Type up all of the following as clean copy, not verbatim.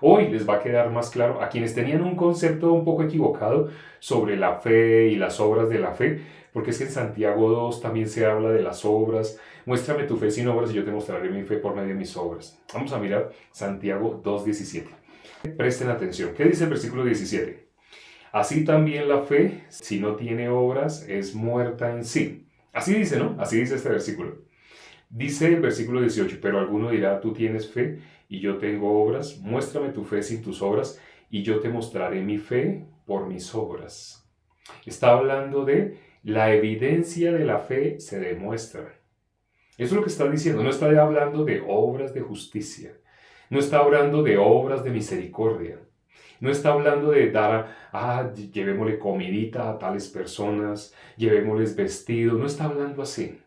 Hoy les va a quedar más claro a quienes tenían un concepto un poco equivocado sobre la fe y las obras de la fe, porque es que en Santiago 2 también se habla de las obras. Muéstrame tu fe sin obras y yo te mostraré mi fe por medio de mis obras. Vamos a mirar Santiago 2:17. Presten atención. ¿Qué dice el versículo 17? Así también la fe, si no tiene obras, es muerta en sí. Así dice, ¿no? Así dice este versículo. Dice el versículo 18, pero alguno dirá, tú tienes fe y yo tengo obras, muéstrame tu fe sin tus obras y yo te mostraré mi fe por mis obras. Está hablando de la evidencia de la fe se demuestra. Eso es lo que está diciendo, no está hablando de obras de justicia, no está hablando de obras de misericordia, no está hablando de dar, llevémosle comidita a tales personas, llevémosles vestido, no está hablando así.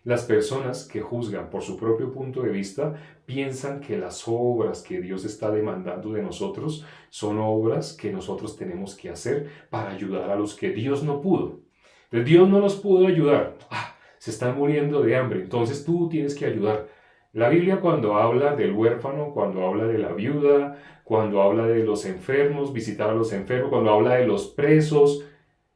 Las personas que juzgan por su propio punto de vista piensan que las obras que Dios está demandando de nosotros son obras que nosotros tenemos que hacer para ayudar a los que Dios no pudo. Entonces Dios no los pudo ayudar. Se están muriendo de hambre, entonces tú tienes que ayudar. La Biblia cuando habla del huérfano, cuando habla de la viuda, cuando habla de los enfermos, visitar a los enfermos, cuando habla de los presos,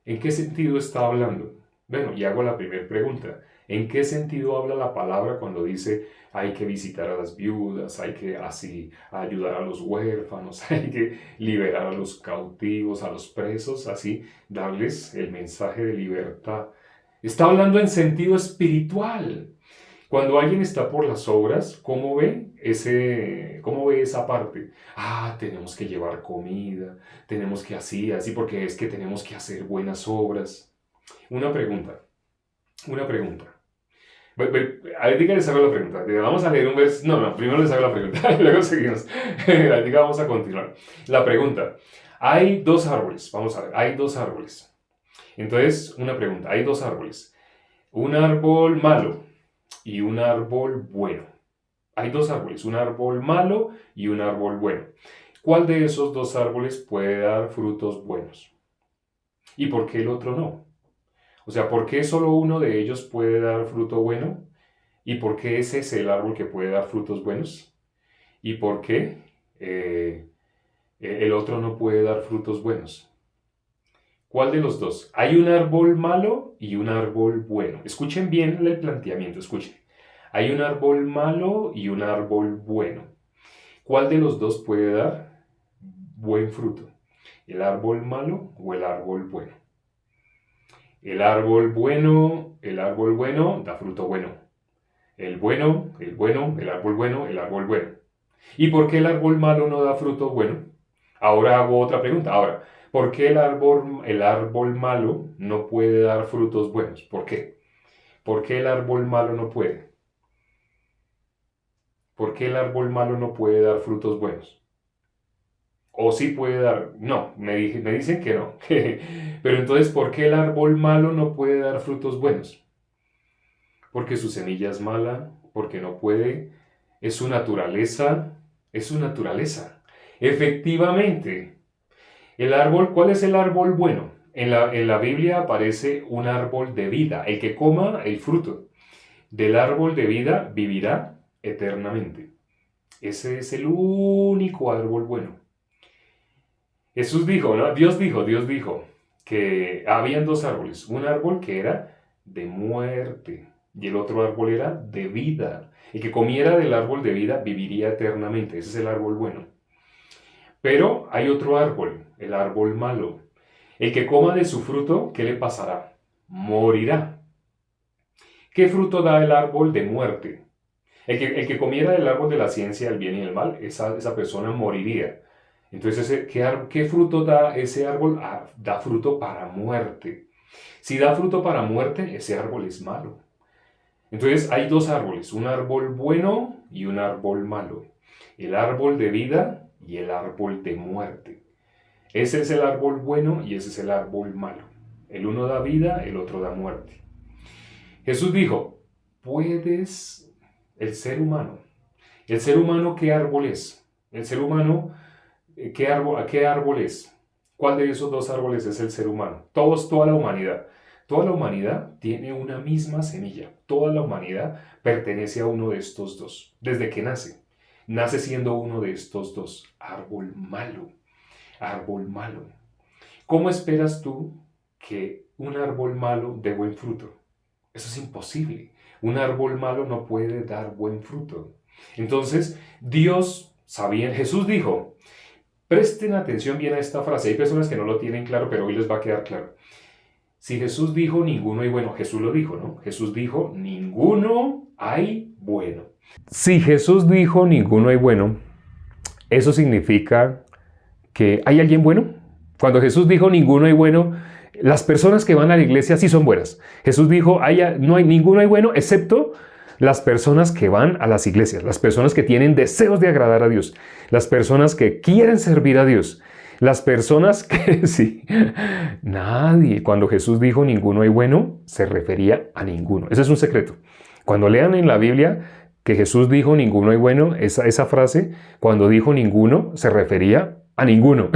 ¿en qué sentido está hablando? Bueno, y hago la primera pregunta. ¿En qué sentido habla la palabra cuando dice hay que visitar a las viudas, hay que así ayudar a los huérfanos, hay que liberar a los cautivos, a los presos, así darles el mensaje de libertad? Está hablando en sentido espiritual. Cuando alguien está por las obras, cómo ve esa parte? Tenemos que llevar comida, tenemos que así, porque es que tenemos que hacer buenas obras. Una pregunta, una pregunta. A ver, diga, les hago la pregunta. Vamos a leer un versículo. No, primero les hago la pregunta y luego seguimos. Diga, vamos a continuar. La pregunta. Hay dos árboles. Vamos a ver, hay dos árboles. Entonces, una pregunta. Hay dos árboles. Un árbol malo y un árbol bueno. Hay dos árboles, un árbol malo y un árbol bueno. ¿Cuál de esos dos árboles puede dar frutos buenos? ¿Y por qué el otro no? O sea, ¿por qué solo uno de ellos puede dar fruto bueno? ¿Y por qué ese es el árbol que puede dar frutos buenos? ¿Y por qué el otro no puede dar frutos buenos? ¿Cuál de los dos? Hay un árbol malo y un árbol bueno. Escuchen bien el planteamiento, escuchen. Hay un árbol malo y un árbol bueno. ¿Cuál de los dos puede dar buen fruto? ¿El árbol malo o el árbol bueno? El árbol bueno da fruto bueno. El árbol bueno, el árbol bueno. ¿Y por qué el árbol malo no da fruto bueno? Ahora hago otra pregunta. Ahora, ¿por qué el árbol malo no puede dar frutos buenos? ¿Por qué? ¿Por qué el árbol malo no puede? ¿Por qué el árbol malo no puede dar frutos buenos? ¿O sí puede dar? No, me dicen que no. Pero entonces, ¿por qué el árbol malo no puede dar frutos buenos? Porque su semilla es mala, porque no puede, es su naturaleza, es su naturaleza. Efectivamente, el árbol, ¿cuál es el árbol bueno? En la Biblia aparece un árbol de vida. El que coma el fruto del árbol de vida vivirá eternamente. Ese es el único árbol bueno. Jesús dijo, ¿no? Dios dijo que habían dos árboles. Un árbol que era de muerte y el otro árbol era de vida. El que comiera del árbol de vida viviría eternamente. Ese es el árbol bueno. Pero hay otro árbol, el árbol malo. El que coma de su fruto, ¿qué le pasará? Morirá. ¿Qué fruto da el árbol de muerte? El que comiera del árbol de la ciencia del bien y del mal, esa persona moriría. Entonces, ¿qué fruto da ese árbol? Da fruto para muerte. Si da fruto para muerte, ese árbol es malo. Entonces, hay dos árboles, un árbol bueno y un árbol malo. El árbol de vida y el árbol de muerte. Ese es el árbol bueno y ese es el árbol malo. El uno da vida, el otro da muerte. Jesús dijo, el ser humano, ¿qué árbol es? El ser humano, ¿qué árbol es? ¿Cuál de esos dos árboles es el ser humano? Toda la humanidad. Toda la humanidad tiene una misma semilla. Toda la humanidad pertenece a uno de estos dos, desde que nace. nace siendo uno de estos dos, árbol malo, árbol malo. ¿Cómo esperas tú que un árbol malo dé buen fruto? Eso es imposible. Un árbol malo no puede dar buen fruto. Entonces, Dios sabía, Jesús dijo, presten atención bien a esta frase. Hay personas que no lo tienen claro, pero hoy les va a quedar claro. Si Jesús dijo ninguno hay bueno, Jesús lo dijo, ¿no? Jesús dijo ninguno hay bueno. Si Jesús dijo ninguno hay bueno, eso significa que hay alguien bueno. Cuando Jesús dijo ninguno hay bueno, las personas que van a la iglesia sí son buenas. Jesús dijo no hay ninguno hay bueno excepto las personas que van a las iglesias, las personas que tienen deseos de agradar a Dios, las personas que quieren servir a Dios, las personas que sí, nadie. Cuando Jesús dijo ninguno hay bueno, se refería a ninguno. Ese es un secreto. Cuando lean en la Biblia que Jesús dijo ninguno hay bueno, esa frase, cuando dijo ninguno, se refería a ninguno.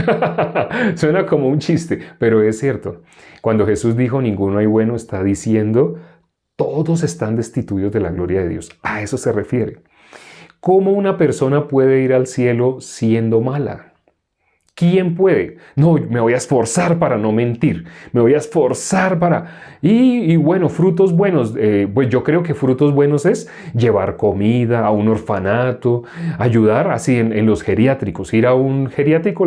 Suena como un chiste, pero es cierto. Cuando Jesús dijo ninguno hay bueno, está diciendo todos están destituidos de la gloria de Dios. A eso se refiere. ¿Cómo una persona puede ir al cielo siendo mala? ¿Quién puede? No, me voy a esforzar para no mentir. Me voy a esforzar para... Y bueno, frutos buenos. Pues yo creo que frutos buenos es llevar comida a un orfanato, ayudar así en los geriátricos. Ir a un geriátrico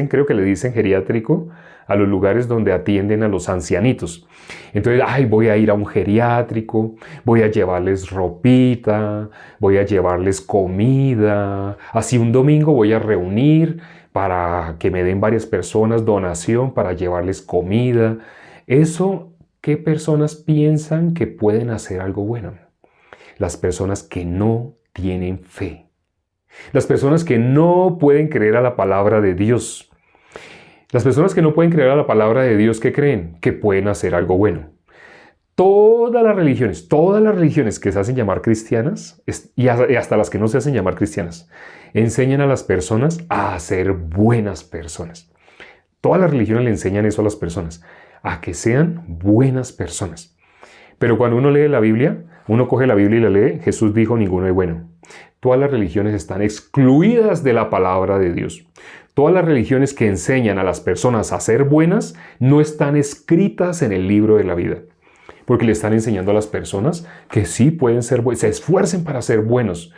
creo que le dicen geriátrico, a los lugares donde atienden a los ancianitos. Entonces, voy a ir a un geriátrico, voy a llevarles ropita, voy a llevarles comida. Así un domingo voy a reunir para que me den varias personas donación para llevarles comida. Eso, ¿qué personas piensan que pueden hacer algo bueno? Las personas que no tienen fe. Las personas que no pueden creer a la palabra de Dios. Las personas que no pueden creer a la palabra de Dios, ¿qué creen? Que pueden hacer algo bueno. Todas las religiones que se hacen llamar cristianas, y hasta las que no se hacen llamar cristianas, enseñan a las personas a ser buenas personas. Todas las religiones le enseñan eso a las personas, a que sean buenas personas. Pero cuando uno lee la Biblia, uno coge la Biblia y la lee, Jesús dijo ninguno es bueno. Todas las religiones están excluidas de la palabra de Dios. Todas las religiones que enseñan a las personas a ser buenas no están escritas en el libro de la vida. Porque le están enseñando a las personas que sí pueden ser buenos, se esfuercen para ser buenos.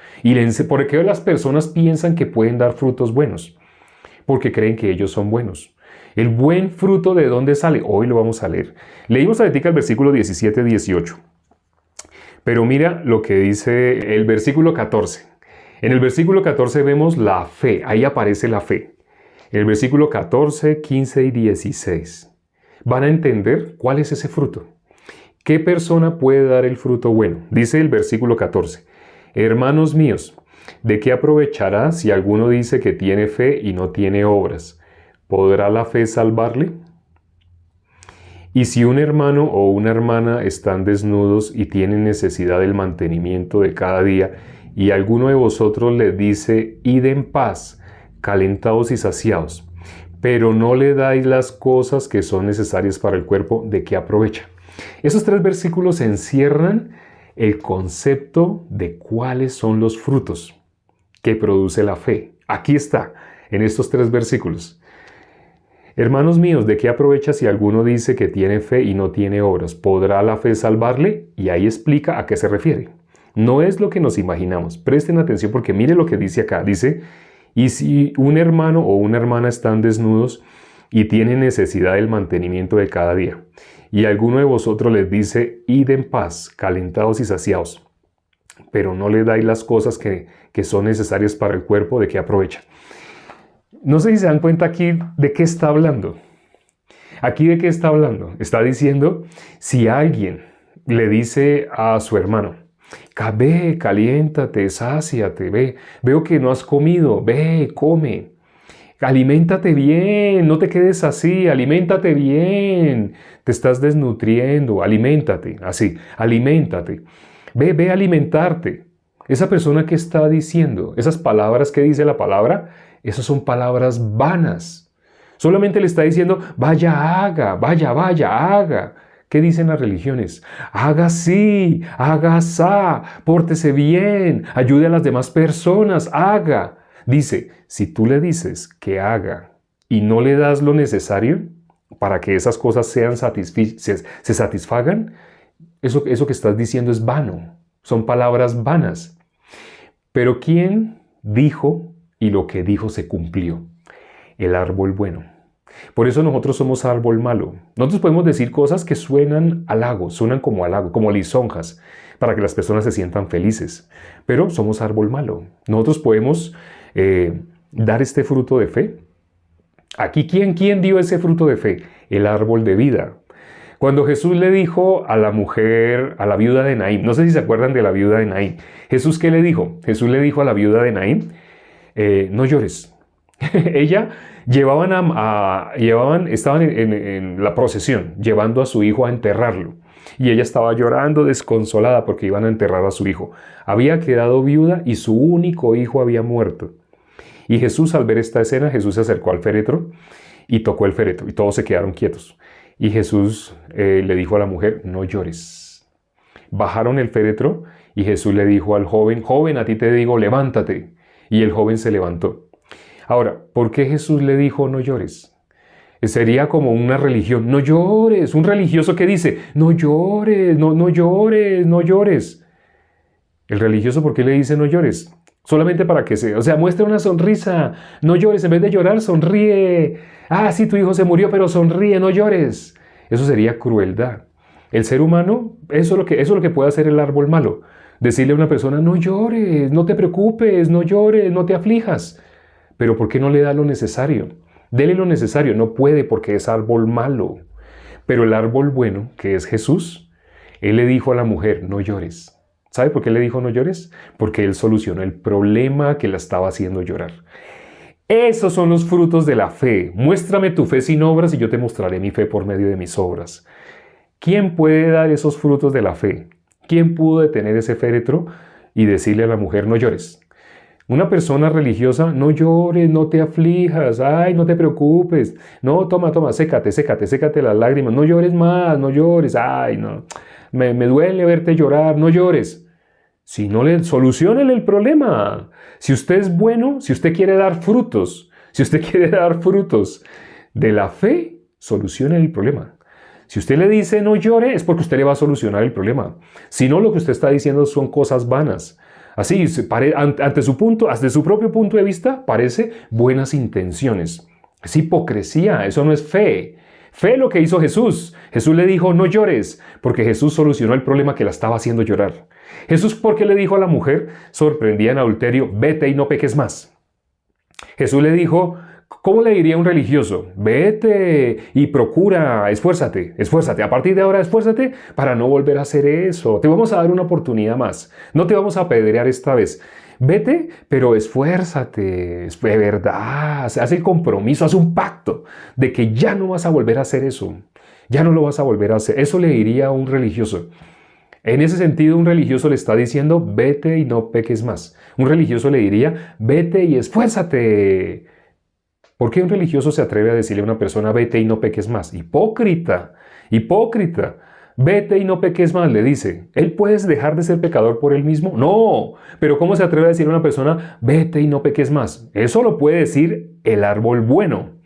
¿Por qué las personas piensan que pueden dar frutos buenos? Porque creen que ellos son buenos. ¿El buen fruto de dónde sale? Hoy lo vamos a leer. Leímos ahorita el versículo 17-18. Pero mira lo que dice el versículo 14. En el versículo 14 vemos la fe, ahí aparece la fe. En el versículo 14, 15 y 16 van a entender cuál es ese fruto. ¿Qué persona puede dar el fruto bueno? Dice el versículo 14. Hermanos míos, ¿de qué aprovechará si alguno dice que tiene fe y no tiene obras? ¿Podrá la fe salvarle? Y si un hermano o una hermana están desnudos y tienen necesidad del mantenimiento de cada día, y alguno de vosotros les dice, id en paz, calentados y saciados, pero no le dais las cosas que son necesarias para el cuerpo, ¿de qué aprovecha? Esos 3 versículos encierran el concepto de cuáles son los frutos que produce la fe. Aquí está, en estos 3 versículos. Hermanos míos, ¿de qué aprovecha si alguno dice que tiene fe y no tiene obras? ¿Podrá la fe salvarle? Y ahí explica a qué se refiere. No es lo que nos imaginamos. Presten atención porque mire lo que dice acá. Dice, y si un hermano o una hermana están desnudos y tienen necesidad del mantenimiento de cada día, y alguno de vosotros les dice, id en paz, calentados y saciados, pero no le dais las cosas que son necesarias para el cuerpo, ¿de qué aprovecha? No sé si se dan cuenta aquí de qué está hablando. Aquí de qué está hablando. Está diciendo, si alguien le dice a su hermano, ve, caliéntate, sáciate, veo que no has comido, ve, come. Aliméntate bien, no te quedes así, aliméntate bien, te estás desnutriendo, aliméntate, así, aliméntate. Ve a alimentarte. Esa persona que está diciendo, esas palabras que dice la palabra, esas son palabras vanas. Solamente le está diciendo, vaya, haga, ¿Qué dicen las religiones? Haga así, haga asá, pórtese bien, ayude a las demás personas, haga. Dice, si tú le dices que haga y no le das lo necesario para que esas cosas se satisfagan, eso que estás diciendo es vano. Son palabras vanas. Pero ¿quién dijo y lo que dijo se cumplió? El árbol bueno. Por eso nosotros somos árbol malo. Nosotros podemos decir cosas que suenan como halago, como lisonjas, para que las personas se sientan felices. Pero somos árbol malo. Nosotros podemos dar este fruto de fe. Aquí, ¿quién dio ese fruto de fe? El árbol de vida. Cuando Jesús le dijo a la mujer, a la viuda de Naín, no sé si se acuerdan de la viuda de Naín, ¿Jesús qué le dijo? Jesús le dijo a la viuda de Naín, no llores. Ella estaban en la procesión, llevando a su hijo a enterrarlo. Y ella estaba llorando desconsolada porque iban a enterrar a su hijo. Había quedado viuda y su único hijo había muerto. Y Jesús, al ver esta escena, Jesús se acercó al féretro y tocó el féretro y todos se quedaron quietos. Y Jesús le dijo a la mujer, no llores. Bajaron el féretro y Jesús le dijo al joven, joven, a ti te digo, levántate. Y el joven se levantó. Ahora, ¿por qué Jesús le dijo no llores? Sería como una religión, no llores, un religioso que dice, no llores, no llores, no llores. El religioso, ¿por qué le dice no llores? Solamente para que muestre una sonrisa, no llores, en vez de llorar, sonríe. Ah, sí, tu hijo se murió, pero sonríe, no llores. Eso sería crueldad. El ser humano, eso es lo que puede hacer el árbol malo. Decirle a una persona, no llores, no te preocupes, no llores, no te aflijas. Pero ¿por qué no le da lo necesario? Dele lo necesario, no puede porque es árbol malo. Pero el árbol bueno, que es Jesús, Él le dijo a la mujer, no llores. ¿Sabe por qué le dijo no llores? Porque Él solucionó el problema que la estaba haciendo llorar. Esos son los frutos de la fe. Muéstrame tu fe sin obras y yo te mostraré mi fe por medio de mis obras. ¿Quién puede dar esos frutos de la fe? ¿Quién pudo detener ese féretro y decirle a la mujer, no llores? Una persona religiosa, no llores, no te aflijas, ay, no te preocupes. No, toma, sécate las lágrimas, no llores más, no llores, ay, no. Me duele verte llorar, no llores. Si no soluciónele el problema. Si usted es bueno, si usted quiere dar frutos, de la fe, solucione el problema. Si usted le dice no llore, es porque usted le va a solucionar el problema. Si no, lo que usted está diciendo son cosas vanas. Así, ante su propio punto de vista, parece buenas intenciones. Es hipocresía, eso no es fe. Fe lo que hizo Jesús. Jesús le dijo, no llores, porque Jesús solucionó el problema que la estaba haciendo llorar. Jesús, ¿por qué le dijo a la mujer sorprendida en adulterio, vete y no peques más? Jesús le dijo, ¿cómo le diría a un religioso? Vete y procura, esfuérzate. A partir de ahora, esfuérzate para no volver a hacer eso. Te vamos a dar una oportunidad más. No te vamos a apedrear esta vez. Vete, pero esfuérzate, de verdad, haz el compromiso, haz un pacto de que ya no vas a volver a hacer eso. Ya no lo vas a volver a hacer. Eso le diría a un religioso. En ese sentido, un religioso le está diciendo, vete y no peques más. Un religioso le diría, vete y esfuérzate. ¿Por qué un religioso se atreve a decirle a una persona, vete y no peques más? Hipócrita. Vete y no peques más, le dice. ¿Él puede dejar de ser pecador por él mismo? No. Pero ¿cómo se atreve a decirle a una persona, vete y no peques más? Eso lo puede decir el árbol bueno.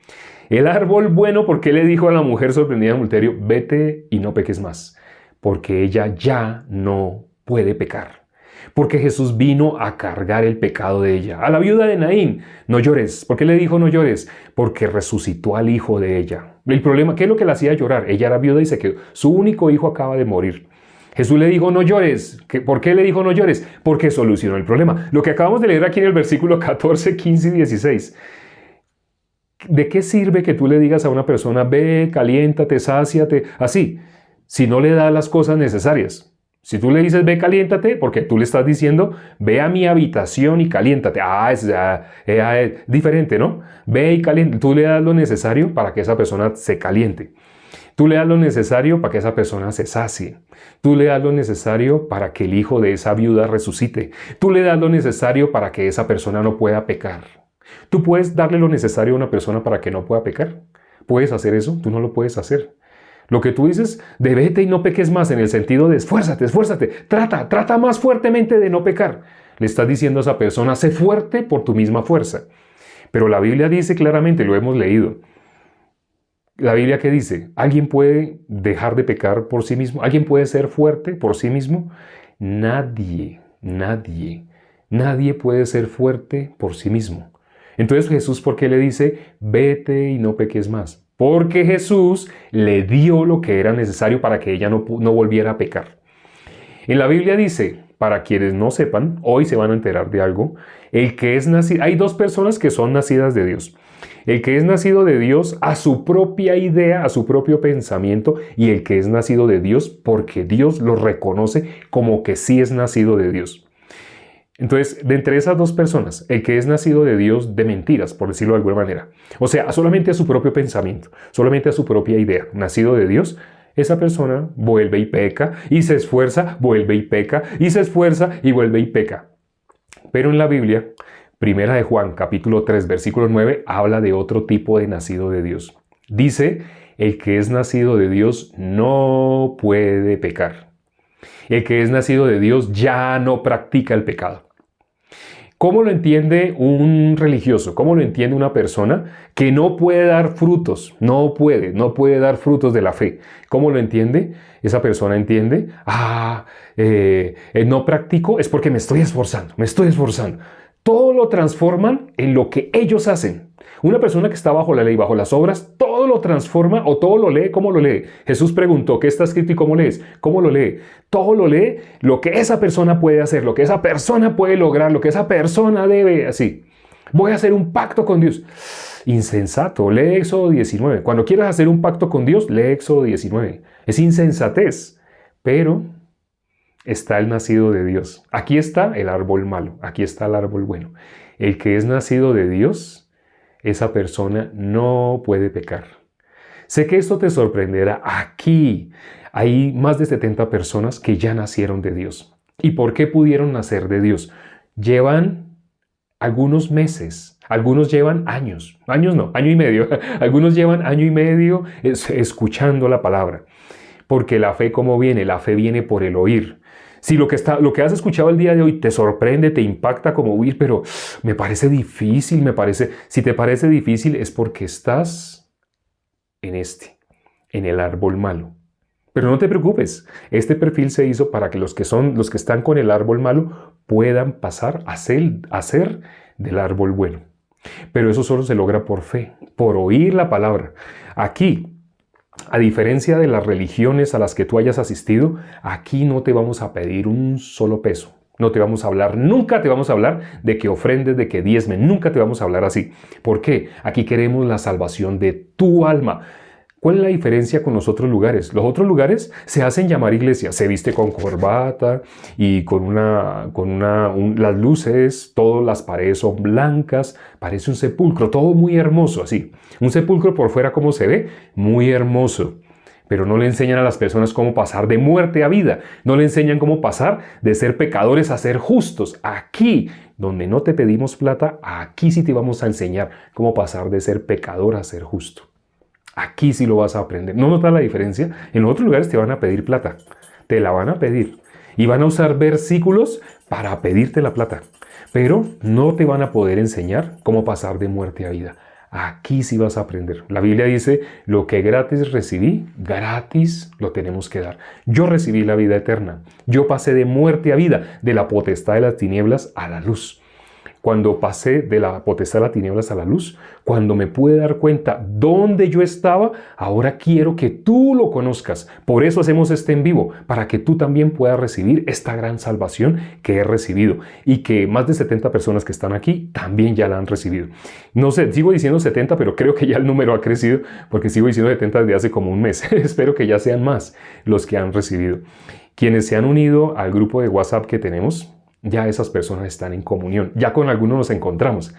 El árbol bueno, ¿por qué le dijo a la mujer sorprendida en adulterio, vete y no peques más? Porque ella ya no puede pecar. Porque Jesús vino a cargar el pecado de ella. A la viuda de Naín, no llores. ¿Por qué le dijo no llores? Porque resucitó al hijo de ella. El problema, ¿qué es lo que la hacía llorar? Ella era viuda y se quedó. Su único hijo acaba de morir. Jesús le dijo no llores. ¿Por qué le dijo no llores? Porque solucionó el problema. Lo que acabamos de leer aquí en el versículo 14, 15 y 16. ¿De qué sirve que tú le digas a una persona, ve, caliéntate, sáciate, así, si no le das las cosas necesarias? Si tú le dices, ve, caliéntate, porque tú le estás diciendo, ve a mi habitación y caliéntate. Es diferente, ¿no? Ve y caliéntate. Tú le das lo necesario para que esa persona se caliente. Tú le das lo necesario para que esa persona se sacie. Tú le das lo necesario para que el hijo de esa viuda resucite. Tú le das lo necesario para que esa persona no pueda pecar. ¿Tú puedes darle lo necesario a una persona para que no pueda pecar? ¿Puedes hacer eso? Tú no lo puedes hacer. Lo que tú dices de vete y no peques más, en el sentido de esfuérzate, esfuérzate, trata más fuertemente de no pecar. Le estás diciendo a esa persona, sé fuerte por tu misma fuerza. Pero la Biblia dice claramente, lo hemos leído. La Biblia, ¿qué dice? ¿Alguien puede dejar de pecar por sí mismo? ¿Alguien puede ser fuerte por sí mismo? Nadie puede ser fuerte por sí mismo. Entonces Jesús, ¿por qué le dice, vete y no peques más? Porque Jesús le dio lo que era necesario para que ella no volviera a pecar. En la Biblia dice, para quienes no sepan, hoy se van a enterar de algo, el que es nacido, hay dos personas que son nacidas de Dios. El que es nacido de Dios a su propia idea, a su propio pensamiento, y el que es nacido de Dios porque Dios lo reconoce como que sí es nacido de Dios. Entonces, de entre esas dos personas, el que es nacido de Dios de mentiras, por decirlo de alguna manera, o sea, solamente a su propio pensamiento, solamente a su propia idea, nacido de Dios, esa persona vuelve y peca, y se esfuerza, vuelve y peca, y se esfuerza y vuelve y peca. Pero en la Biblia, Primera de Juan, capítulo 3, versículo 9, habla de otro tipo de nacido de Dios. Dice, el que es nacido de Dios no puede pecar. El que es nacido de Dios ya no practica el pecado. ¿Cómo lo entiende un religioso? ¿Cómo lo entiende una persona que no puede dar frutos? No puede dar frutos de la fe. ¿Cómo lo entiende? Esa persona entiende, no practico es porque me estoy esforzando. Todo lo transforman en lo que ellos hacen. Una persona que está bajo la ley, bajo las obras, todo lo transforma o todo lo lee. ¿Cómo lo lee? Jesús preguntó, ¿qué está escrito y cómo lees? ¿Cómo lo lee? Todo lo lee lo que esa persona puede hacer, lo que esa persona puede lograr, lo que esa persona debe, así. Voy a hacer un pacto con Dios. Insensato, lee Éxodo 19. Cuando quieras hacer un pacto con Dios, lee Éxodo 19. Es insensatez, pero está el nacido de Dios. Aquí está el árbol malo, aquí está el árbol bueno. El que es nacido de Dios, esa persona no puede pecar. Sé que esto te sorprenderá. Aquí hay más de 70 personas que ya nacieron de Dios. ¿Y por qué pudieron nacer de Dios? Llevan algunos meses, algunos llevan años, año y medio. Algunos llevan año y medio escuchando la palabra. Porque la fe, ¿cómo viene? La fe viene por el oír. Si lo que has escuchado el día de hoy te sorprende, te impacta como oír, pero me parece difícil, si te parece difícil es porque estás en el árbol malo. Pero no te preocupes, este perfil se hizo para que los que están con el árbol malo puedan pasar a ser del árbol bueno. Pero eso solo se logra por fe, por oír la palabra. Aquí, a diferencia de las religiones a las que tú hayas asistido, aquí no te vamos a pedir un solo peso. No te vamos a hablar, nunca te vamos a hablar de que ofrendes, de que diezmes, nunca te vamos a hablar así. ¿Por qué? Aquí queremos la salvación de tu alma. ¿Cuál es la diferencia con los otros lugares? Los otros lugares se hacen llamar iglesia, se viste con corbata y con las luces, todas las paredes son blancas, parece un sepulcro, todo muy hermoso así. Un sepulcro por fuera, ¿cómo se ve? Muy hermoso. Pero no le enseñan a las personas cómo pasar de muerte a vida. No le enseñan cómo pasar de ser pecadores a ser justos. Aquí, donde no te pedimos plata, aquí sí te vamos a enseñar cómo pasar de ser pecador a ser justo. Aquí sí lo vas a aprender. ¿No notas la diferencia? En otros lugares te van a pedir plata. Te la van a pedir. Y van a usar versículos para pedirte la plata. Pero no te van a poder enseñar cómo pasar de muerte a vida. Aquí sí vas a aprender. La Biblia dice, lo que gratis recibí, gratis lo tenemos que dar. Yo recibí la vida eterna. Yo pasé de muerte a vida, de la potestad de las tinieblas a la luz. Cuando pasé de la potestad de las tinieblas a la luz, cuando me pude dar cuenta dónde yo estaba, ahora quiero que tú lo conozcas. Por eso hacemos este en vivo, para que tú también puedas recibir esta gran salvación que he recibido y que más de 70 personas que están aquí también ya la han recibido. No sé, sigo diciendo 70, pero creo que ya el número ha crecido porque sigo diciendo 70 desde hace como un mes. Espero que ya sean más los que han recibido. Quienes se han unido al grupo de WhatsApp que tenemos, ya esas personas están en comunión. Ya con algunos nos encontramos.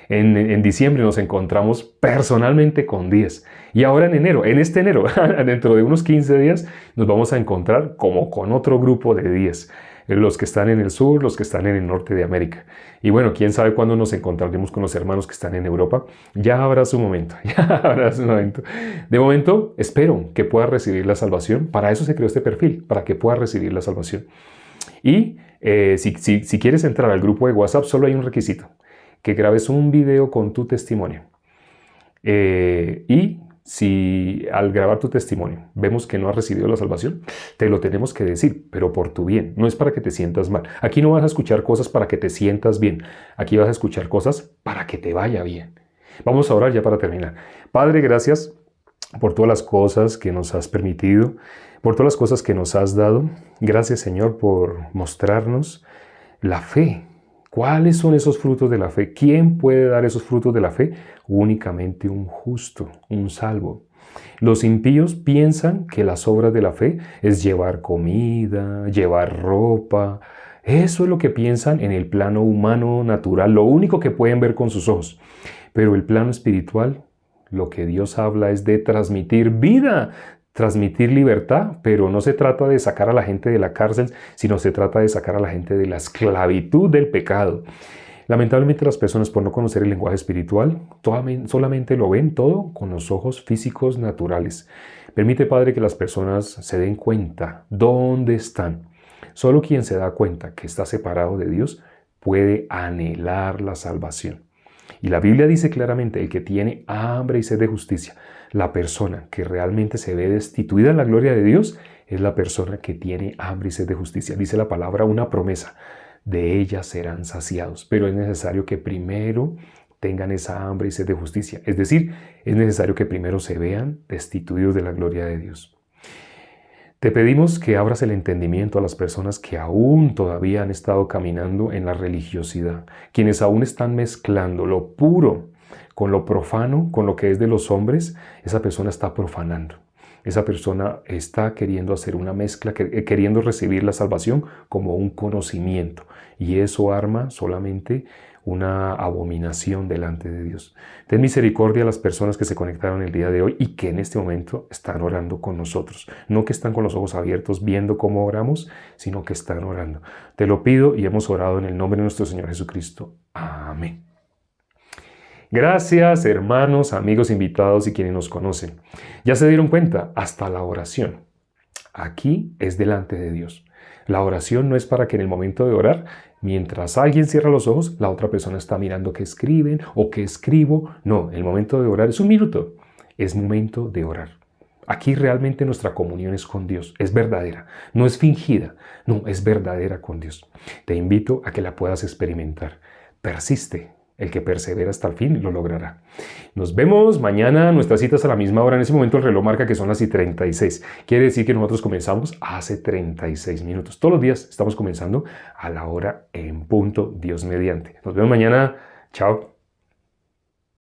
En diciembre nos encontramos personalmente con 10. Y ahora en este enero, dentro de unos 15 días, nos vamos a encontrar como con otro grupo de 10. los que están en el sur, los que están en el norte de América. Y bueno, quién sabe cuándo nos encontraremos con los hermanos que están en Europa. Ya habrá su momento, ya habrá su momento. De momento, espero que puedas recibir la salvación. Para eso se creó este perfil, para que puedas recibir la salvación. Y si quieres entrar al grupo de WhatsApp, solo hay un requisito, que grabes un video con tu testimonio. Y si al grabar tu testimonio vemos que no has recibido la salvación, te lo tenemos que decir, pero por tu bien, no es para que te sientas mal. Aquí no vas a escuchar cosas para que te sientas bien, aquí vas a escuchar cosas para que te vaya bien. Vamos a orar ya para terminar. Padre, gracias por todas las cosas que nos has permitido, por todas las cosas que nos has dado. Gracias, Señor, por mostrarnos la fe. ¿Cuáles son esos frutos de la fe? ¿Quién puede dar esos frutos de la fe? Únicamente un justo, un salvo. Los impíos piensan que las obras de la fe es llevar comida, llevar ropa. Eso es lo que piensan en el plano humano, natural, lo único que pueden ver con sus ojos. Pero el plano espiritual, lo que Dios habla es de transmitir vida, transmitir libertad, pero no se trata de sacar a la gente de la cárcel, sino se trata de sacar a la gente de la esclavitud del pecado. Lamentablemente las personas, por no conocer el lenguaje espiritual, solamente lo ven todo con los ojos físicos naturales. Permite, Padre, que las personas se den cuenta dónde están. Solo quien se da cuenta que está separado de Dios puede anhelar la salvación. Y la Biblia dice claramente, el que tiene hambre y sed de justicia, la persona que realmente se ve destituida en la gloria de Dios, es la persona que tiene hambre y sed de justicia. Dice la palabra, una promesa, de ella serán saciados. Pero es necesario que primero tengan esa hambre y sed de justicia. Es decir, es necesario que primero se vean destituidos de la gloria de Dios. Te pedimos que abras el entendimiento a las personas que aún todavía han estado caminando en la religiosidad, quienes aún están mezclando lo puro con lo profano, con lo que es de los hombres. Esa persona está profanando. Esa persona está queriendo hacer una mezcla, queriendo recibir la salvación como un conocimiento. Y eso arma solamente una abominación delante de Dios. Ten misericordia a las personas que se conectaron el día de hoy y que en este momento están orando con nosotros. No que están con los ojos abiertos viendo cómo oramos, sino que están orando. Te lo pido y hemos orado en el nombre de nuestro Señor Jesucristo. Amén. Gracias, hermanos, amigos, invitados y quienes nos conocen. Ya se dieron cuenta, hasta la oración aquí es delante de Dios. La oración no es para que en el momento de orar, mientras alguien cierra los ojos, la otra persona está mirando qué escriben o qué escribo. No, el momento de orar es un minuto. Es momento de orar. Aquí realmente nuestra comunión es con Dios, es verdadera, no es fingida, no, es verdadera con Dios. Te invito a que la puedas experimentar. Persiste. El que persevera hasta el fin lo logrará. Nos vemos mañana, nuestras citas a la misma hora. En ese momento el reloj marca que son las 36. Quiere decir que nosotros comenzamos hace 36 minutos. Todos los días estamos comenzando a la hora en punto, Dios mediante. Nos vemos mañana. Chao.